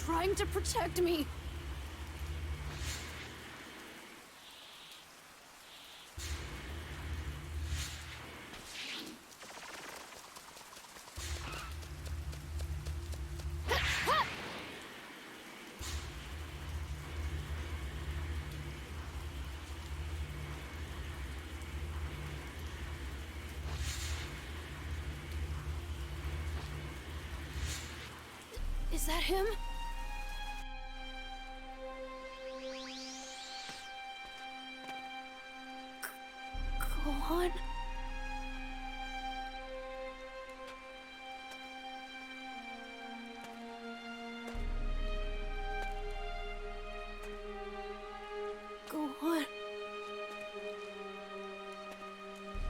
trying to protect me. Is that him? Go on. Go on.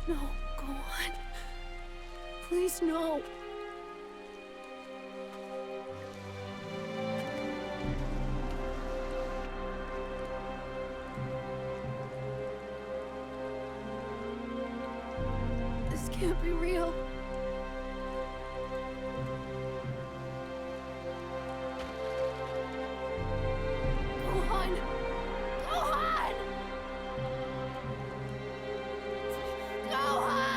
No, go on. Please, no. This can't be real. Gohan! Gohan! Gohan!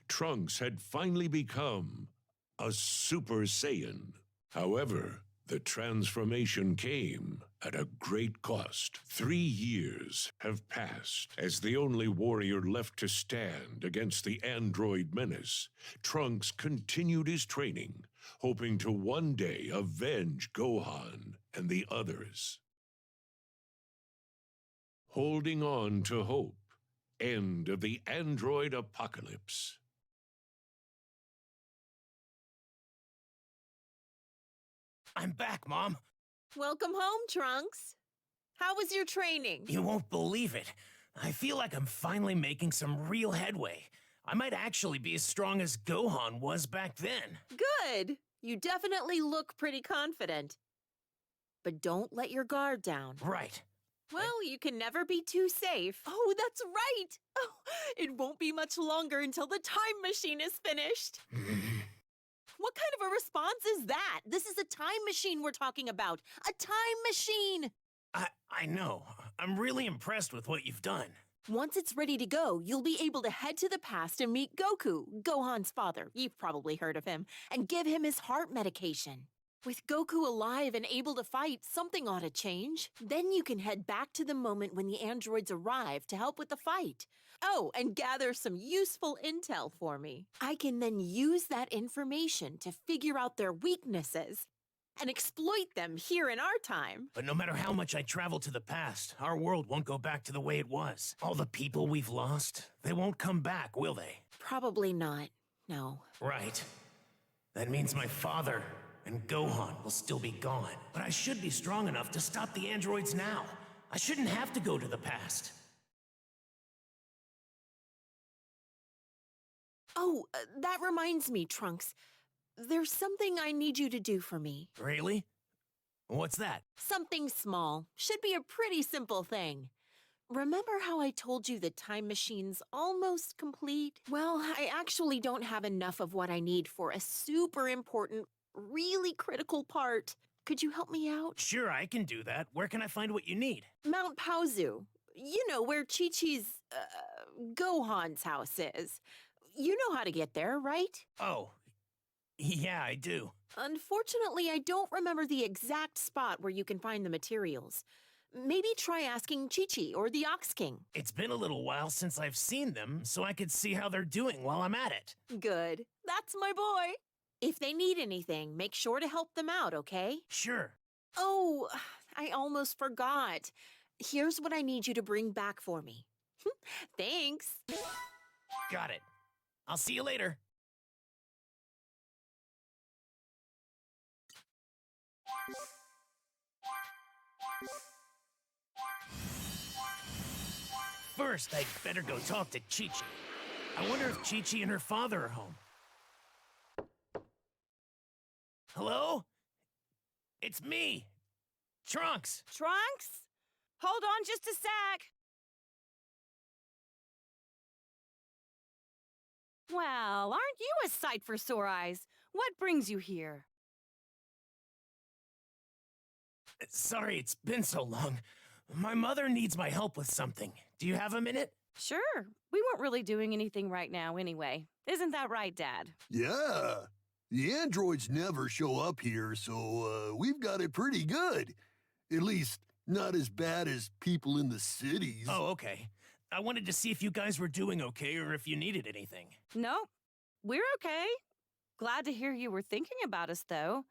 Trunks had finally become a Super Saiyan. However, the transformation came at a great cost. 3 years have passed. As the only warrior left to stand against the android menace, Trunks continued his training, hoping to one day avenge Gohan and the others. Holding on to hope. End of the android apocalypse. I'm back, Mom. Welcome home, Trunks. How was your training? You won't believe it. I feel like I'm finally making some real headway. I might actually be as strong as Gohan was back then. Good. You definitely look pretty confident. But don't let your guard down. Right. Well, you can never be too safe. Oh, that's right. Oh, it won't be much longer until the time machine is finished. What kind of a response is that? This is a time machine we're talking about. A time machine! I know. I'm really impressed with what you've done. Once it's ready to go, you'll be able to head to the past and meet Goku, Gohan's father. You've probably heard of him. And give him his heart medication. With Goku alive and able to fight, something ought to change. Then you can head back to the moment when the androids arrive to help with the fight. Oh, and gather some useful intel for me. I can then use that information to figure out their weaknesses and exploit them here in our time. But no matter how much I travel to the past, our world won't go back to the way it was. All the people we've lost, they won't come back, will they? Probably not, no. Right. That means my father and Gohan will still be gone. But I should be strong enough to stop the androids now. I shouldn't have to go to the past. Oh, that reminds me, Trunks. There's something I need you to do for me. Really? What's that? Something small. Should be a pretty simple thing. Remember how I told you the time machine's almost complete? Well, I actually don't have enough of what I need for a super important, really critical part. Could you help me out? Sure, I can do that. Where can I find what you need? Mount Paozu. You know, where Chi-Chi's, Gohan's house is. You know how to get there, right? Oh, yeah, I do. Unfortunately, I don't remember the exact spot where you can find the materials. Maybe try asking Chi-Chi or the Ox King. It's been a little while since I've seen them, so I could see how they're doing while I'm at it. Good. That's my boy. If they need anything, make sure to help them out, okay? Sure. Oh, I almost forgot. Here's what I need you to bring back for me. Thanks. Got it. I'll see you later. first, I'd better go talk to Chi-Chi. I wonder if Chi-Chi and her father are home. Hello? It's me, Trunks. Trunks? Hold on just a sec. Well, aren't you a sight for sore eyes? What brings you here? Sorry, it's been so long. My mother needs my help with something. Do you have a minute? Sure. We weren't really doing anything right now anyway. Isn't that right, Dad? Yeah. The androids never show up here, so we've got it pretty good. At least, not as bad as people in the cities. Oh, okay. I wanted to see if you guys were doing okay or if you needed anything. Nope. We're okay. Glad to hear you were thinking about us, though.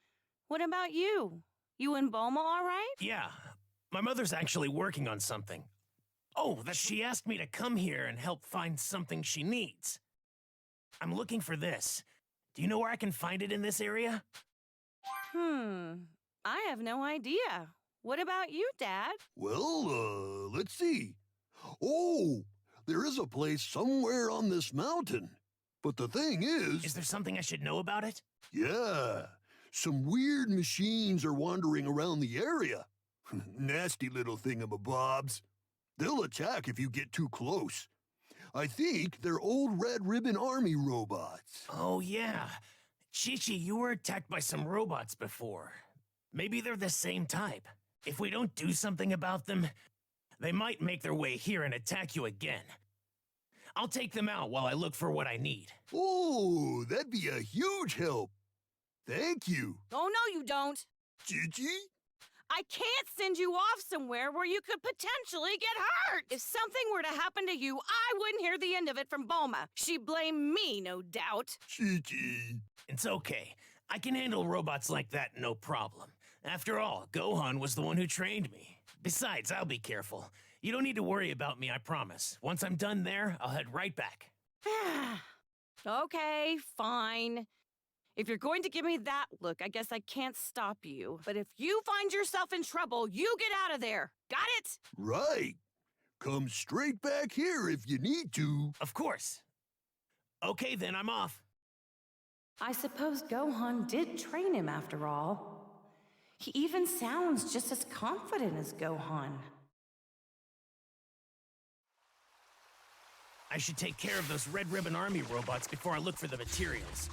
What about you? You and Boma all right? Yeah, my mother's actually working on something. Oh, that she asked me to come here and help find something she needs. I'm looking for this. Do you know where I can find it in this area? I have no idea. What about you, Dad? Well, let's see. Oh, there is a place somewhere on this mountain. But the thing Is there something I should know about it? yeah, some weird machines are wandering around the area. Nasty little thingamabobs. They'll attack if you get too close. I think they're old Red Ribbon Army robots. Oh, yeah. Chi-Chi, you were attacked by some robots before. Maybe they're the same type. If we don't do something about them, they might make their way here and attack you again. I'll take them out while I look for what I need. Oh, that'd be a huge help. Thank you. Oh, no, you don't. Gigi? I can't send you off somewhere where you could potentially get hurt. If something were to happen to you, I wouldn't hear the end of it from Boma. She'd blame me, no doubt. Gigi. It's okay. I can handle robots like that, no problem. After all, Gohan was the one who trained me. Besides, I'll be careful. You don't need to worry about me, I promise. Once I'm done there, I'll head right back. Okay, fine. If you're going to give me that look, I guess I can't stop you. But if you find yourself in trouble, you get out of there. Got it? Right. Come straight back here if you need to. Of course. Okay, then I'm off. I suppose Gohan did train him after all. He even sounds just as confident as Gohan. I should take care of those Red Ribbon Army robots before I look for the materials.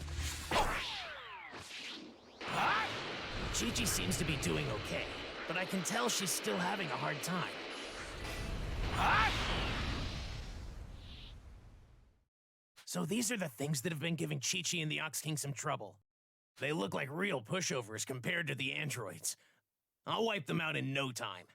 Chi-Chi seems to be doing okay, but I can tell she's still having a hard time. So these are the things that have been giving Chi-Chi and the Ox King some trouble. They look like real pushovers compared to the androids. I'll wipe them out in no time.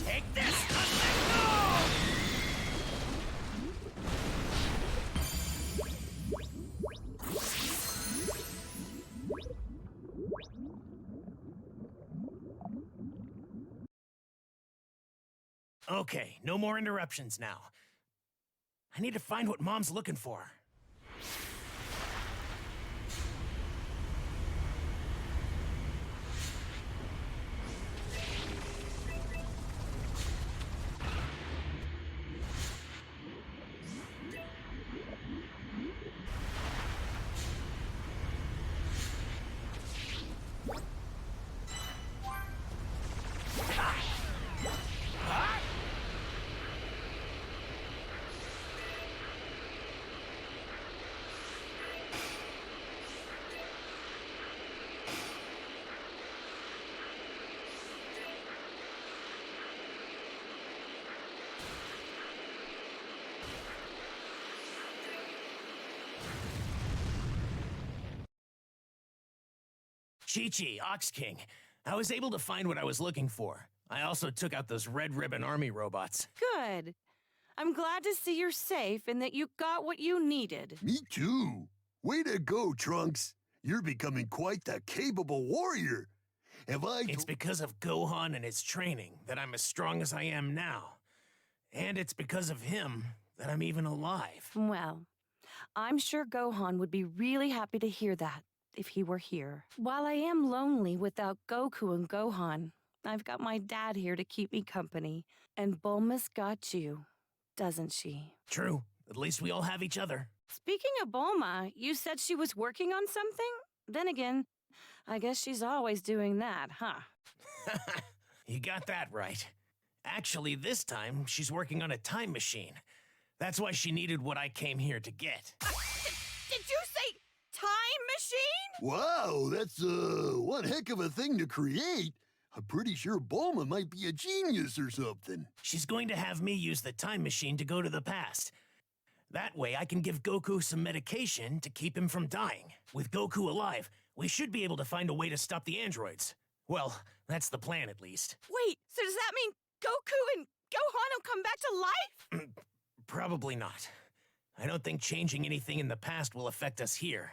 Take this! Okay, no more interruptions now. I need to find what Mom's looking for. Chi-Chi, Ox King. I was able to find what I was looking for. I also took out those Red Ribbon Army robots. Good. I'm glad to see you're safe and that you got what you needed. Me too. Way to go, Trunks. You're becoming quite the capable warrior. Have I... It's because of Gohan and his training that I'm as strong as I am now. And it's because of him that I'm even alive. Well, I'm sure Gohan would be really happy to hear that if he were here. While I am lonely without Goku and Gohan, I've got my dad here to keep me company. And Bulma's got you, doesn't she? True. At least we all have each other. Speaking of Bulma, you said she was working on something? Then again, I guess she's always doing that, huh? You got that right. Actually, this time, she's working on a time machine. That's why she needed what I came here to get. Did you say time machine? Wow, that's, one heck of a thing to create. I'm pretty sure Bulma might be a genius or something. She's going to have me use the time machine to go to the past. That way, I can give Goku some medication to keep him from dying. With Goku alive, we should be able to find a way to stop the androids. Well, that's the plan, at least. Wait, so does that mean Goku and Gohan will come back to life? Probably not. I don't think changing anything in the past will affect us here.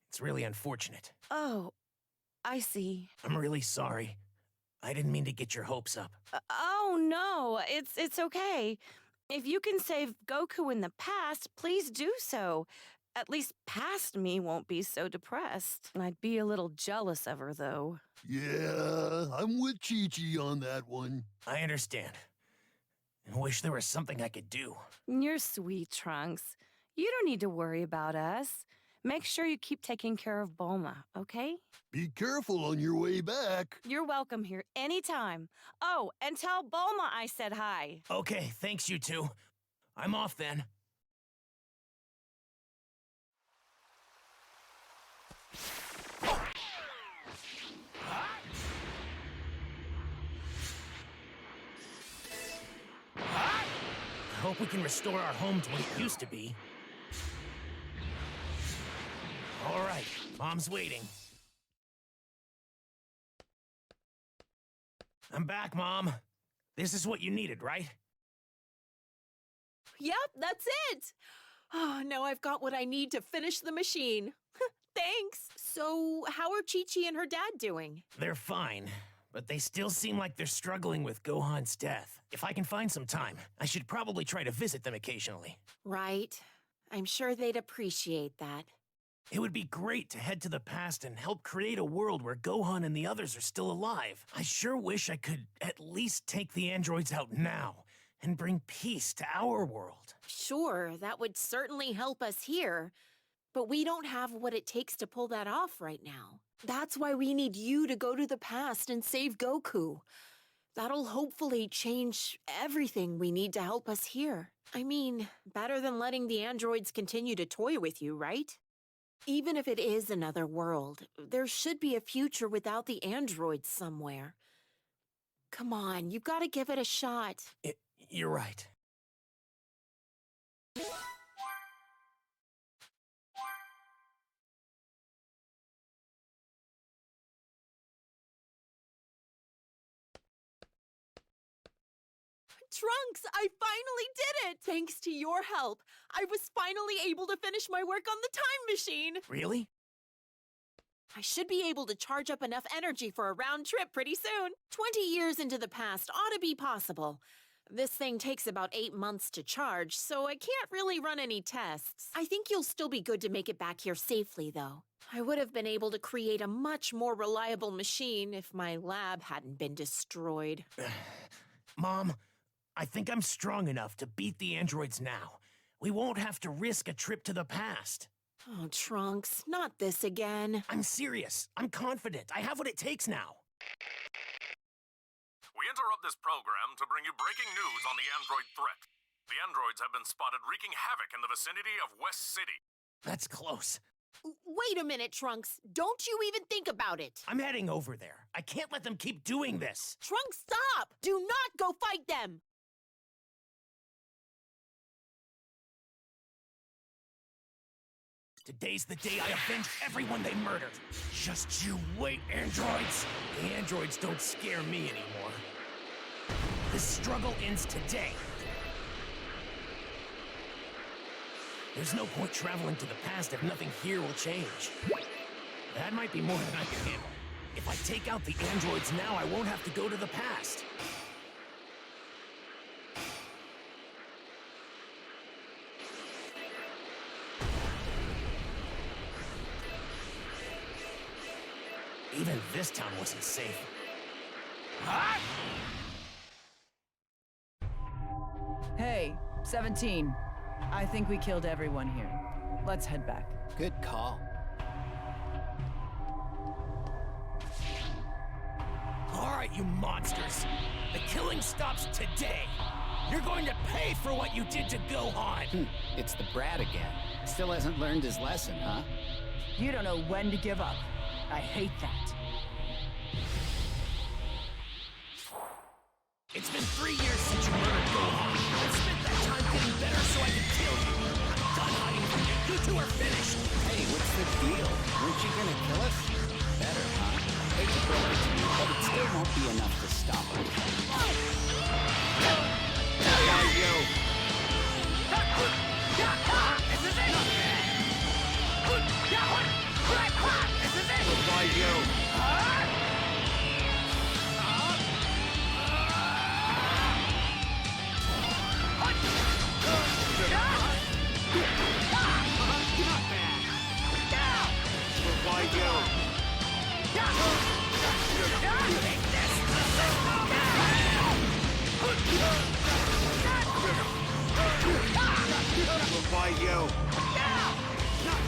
It's really unfortunate. Oh, I see. I'm really sorry. I didn't mean to get your hopes up. Oh, no, it's okay. If you can save Goku in the past, please do so. At least past me won't be so depressed. I'd be a little jealous of her, though. Yeah, I'm with Chi-Chi on that one. I understand. I wish there was something I could do. You're sweet, Trunks. You don't need to worry about us. Make sure you keep taking care of Bulma, okay? Be careful on your way back. You're welcome here anytime. Oh, and tell Bulma I said hi. Okay, thanks you two. I'm off then. I hope we can restore our home to what it used to be. All right, Mom's waiting. I'm back, Mom. This is what you needed, right? Yep, that's it. Oh, now I've got what I need to finish the machine. Thanks. So, how are Chi-Chi and her dad doing? They're fine, but they still seem like they're struggling with Gohan's death. If I can find some time, I should probably try to visit them occasionally. Right. I'm sure they'd appreciate that. It would be great to head to the past and help create a world where Gohan and the others are still alive. I sure wish I could at least take the androids out now and bring peace to our world. Sure, that would certainly help us here. But we don't have what it takes to pull that off right now. That's why we need you to go to the past and save Goku. That'll hopefully change everything we need to help us here. I mean, better than letting the androids continue to toy with you, right? Even if it is another world, there should be a future without the androids somewhere. Come on, you've got to give it a shot. You're right. Trunks, I finally did it! Thanks to your help, I was finally able to finish my work on the time machine. Really? I should be able to charge up enough energy for a round trip pretty soon. 20 years into the past ought to be possible. This thing takes about 8 months to charge, so I can't really run any tests. I think you'll still be good to make it back here safely, though. I would have been able to create a much more reliable machine if my lab hadn't been destroyed. Mom, I think I'm strong enough to beat the androids now. We won't have to risk a trip to the past. Oh, Trunks, not this again. I'm serious. I'm confident. I have what it takes now. We interrupt this program to bring you breaking news on the android threat. The androids have been spotted wreaking havoc in the vicinity of West City. That's close. Wait a minute, Trunks. Don't you even think about it. I'm heading over there. I can't let them keep doing this. Trunks, stop! Do not go fight them! Today's the day I avenge everyone they murdered. Just you wait, androids. The androids don't scare me anymore. This struggle ends today. There's no point traveling to the past if nothing here will change. That might be more than I can handle. If I take out the androids now, I won't have to go to the past. Even this town wasn't safe. Ah! Hey, 17. I think we killed everyone here. Let's head back. Good call. All right, you monsters. The killing stops today. You're going to pay for what you did to Gohan. It's the brat again. Still hasn't learned his lesson, huh? You don't know when to give up. I hate that. It's been 3 years since you murdered Gohan. I spent that time getting better so I could kill you. I'm done hiding from you. You two are finished. Hey, what's the deal? Weren't you gonna kill us? Better, huh? Hate to break it to you, but it still won't be enough to stop us.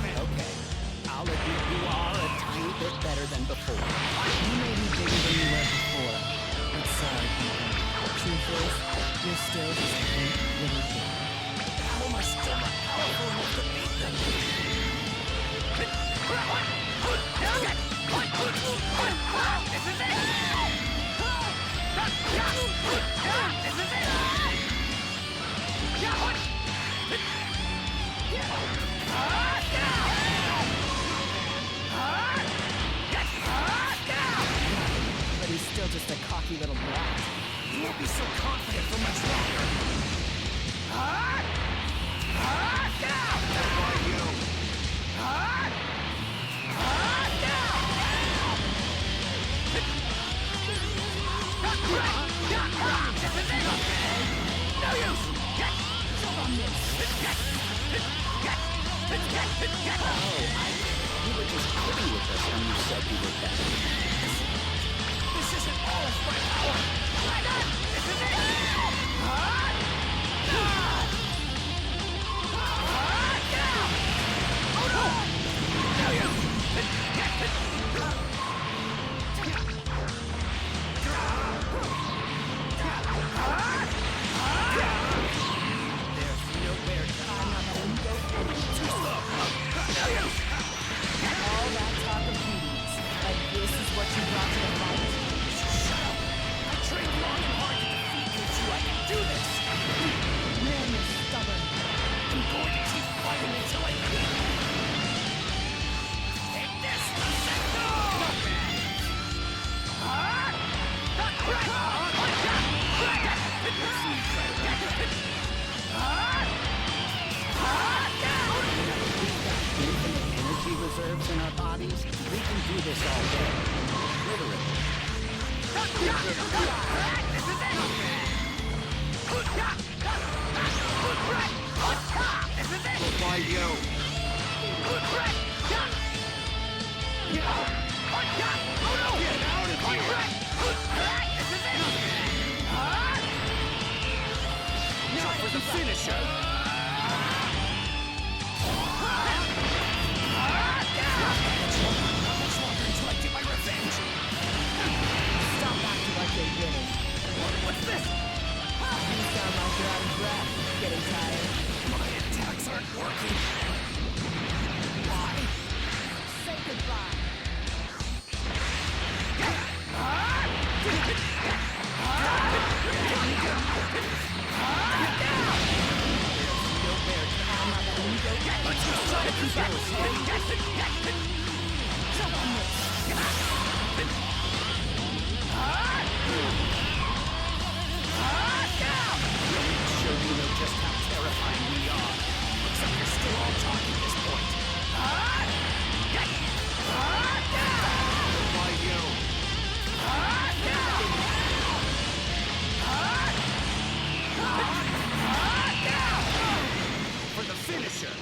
Okay, I'll admit you are a tiny bit better than before. You may be bigger than you were before. But sorry, people. Truth is, you're still just a big little kid. How am I still not powerful enough to beat them? But he's still just a cocky little brat. You won't be so confident for much longer. You were just kidding with us when you said you were better. This isn't all of my power. All that talk of beauties, and this is what you brought to the fight? I trained long and hard to defeat you two. I can do this. Man, you're stubborn. I'm going to keep fighting until I beat you. Take this, Insecto! Infinite energy reserves in our bodies. We can do this all day. Literally. Now for the finisher! Until I get my revenge! Stop acting like you're winning. What's this? You sound like you're out of breath. Getting tired. My attacks aren't working. Why? Say goodbye. No bear. I'm not letting you go Sure you know just how terrifying we are. Except you're still all talk at this point. Why you? For the finisher!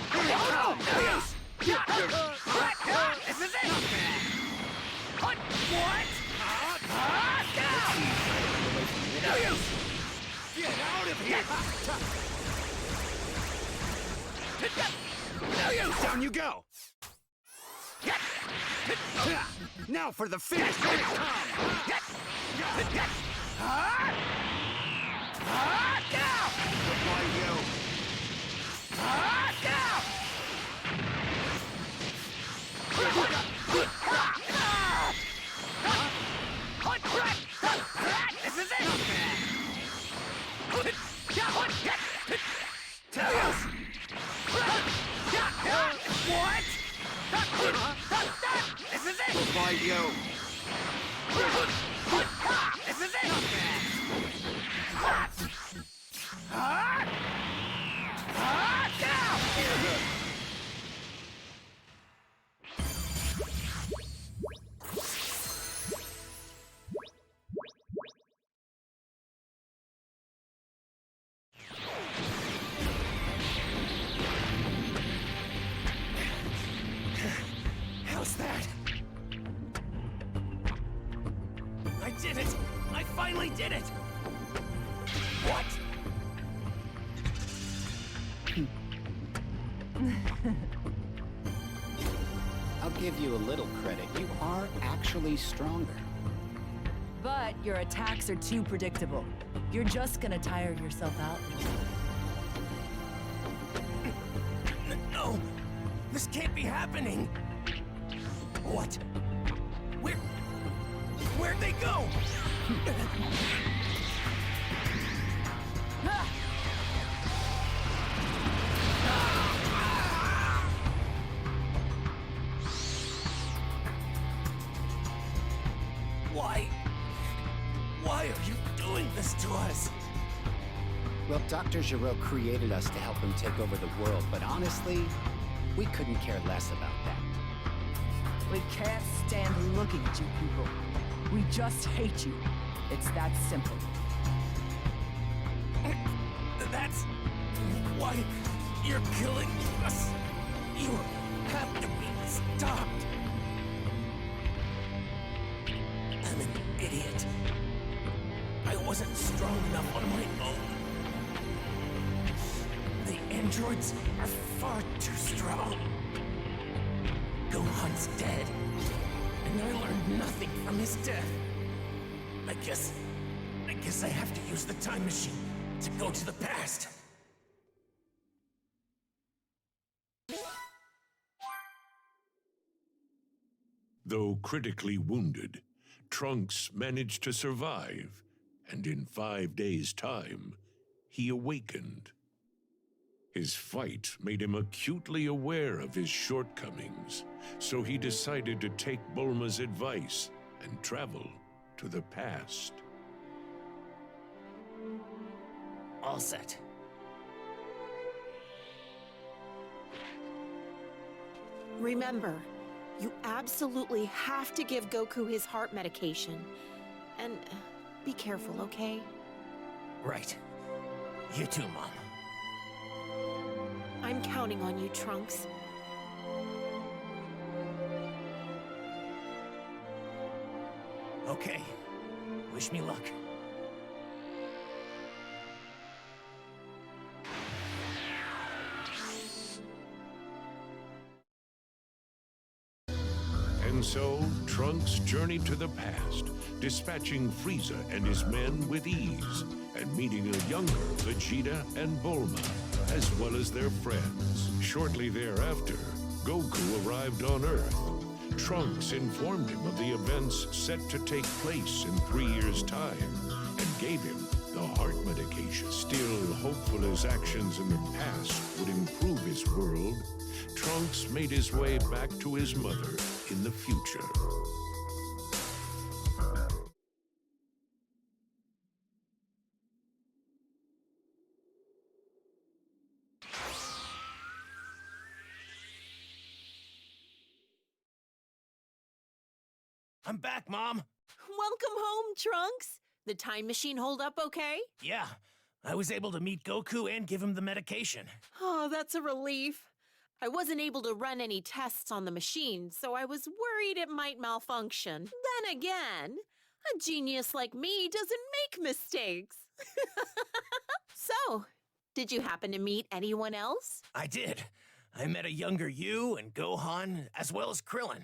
This is it! What? No use! Get out of here! No use! Down you go! Now for the finish! Here it comes! Why you? This is it! What? This is it! Why you? This is it! How's that? I did it! I finally did it! What? I'll give you a little credit. You are actually stronger. But your attacks are too predictable. You're just gonna tire yourself out. No! This can't be happening! What? Where'd they go? Why are you doing this to us? Well, Dr. Giraud created us to help him take over the world, but honestly, we couldn't care less about that. We can't stand looking at you people. We just hate you. It's that simple. That's why you're killing us. You have to be stopped. I'm an idiot. I wasn't strong enough on my own. The androids are far too strong. Gohan's dead, and I learned nothing from his death. I guess I have to use the time machine to go to the past. Though critically wounded, Trunks managed to survive, and in 5 days' time, he awakened. His fight made him acutely aware of his shortcomings, so he decided to take Bulma's advice and travel to the past. All set. Remember, you absolutely have to give Goku his heart medication. And be careful, okay? Right. You too, Mom. I'm counting on you, Trunks. Okay. Wish me luck. And so, Trunks journeyed to the past, dispatching Frieza and his men with ease, and meeting a younger Vegeta and Bulma, as well as their friends. Shortly thereafter, Goku arrived on Earth. Trunks informed him of the events set to take place in 3 years' time, and gave him the heart medication. Still hopeful his actions in the past would improve his world, Trunks made his way back to his mother in the future. I'm back, Mom. Welcome home, Trunks. The time machine hold up okay? Yeah, I was able to meet Goku and give him the medication. Oh, that's a relief. I wasn't able to run any tests on the machine, so I was worried it might malfunction. Then again, a genius like me doesn't make mistakes. So, did you happen to meet anyone else? I did. I met a younger you and Gohan, as well as Krillin.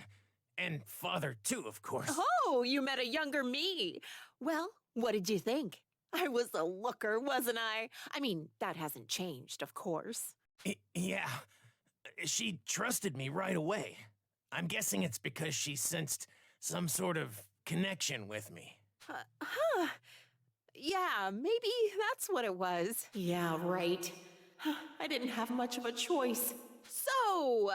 And Father, too, of course. Oh, you met a younger me. Well, what did you think? I was a looker, wasn't I? I mean, that hasn't changed, of course. Yeah. She trusted me right away. I'm guessing it's because she sensed some sort of connection with me. Yeah, maybe that's what it was. Yeah, right. I didn't have much of a choice. So,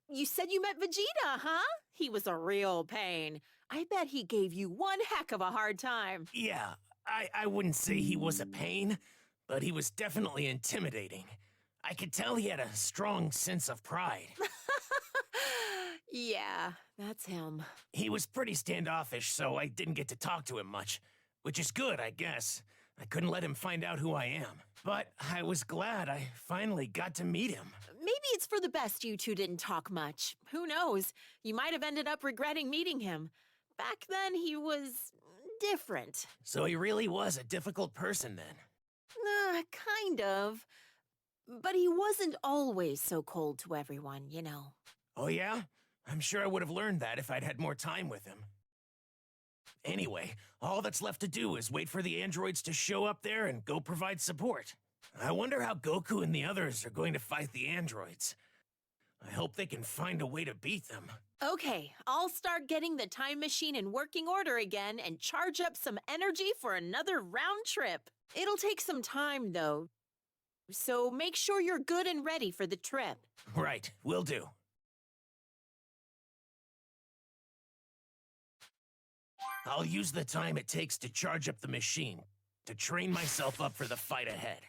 you said you met Vegeta, huh? He was a real pain. I bet he gave you one heck of a hard time. Yeah, I wouldn't say he was a pain, but he was definitely intimidating. I could tell he had a strong sense of pride. Yeah, that's him. He was pretty standoffish, so I didn't get to talk to him much. Which is good, I guess. I couldn't let him find out who I am. But I was glad I finally got to meet him. Maybe it's for the best you two didn't talk much. Who knows? You might have ended up regretting meeting him. Back then, he was different. So he really was a difficult person then. Kind of. But he wasn't always so cold to everyone, you know. Oh yeah? I'm sure I would have learned that if I'd had more time with him. Anyway, all that's left to do is wait for the androids to show up there and go provide support. I wonder how Goku and the others are going to fight the androids. I hope they can find a way to beat them. Okay, I'll start getting the time machine in working order again and charge up some energy for another round trip. It'll take some time, though. So make sure you're good and ready for the trip. Right, will do. I'll use the time it takes to charge up the machine to train myself up for the fight ahead.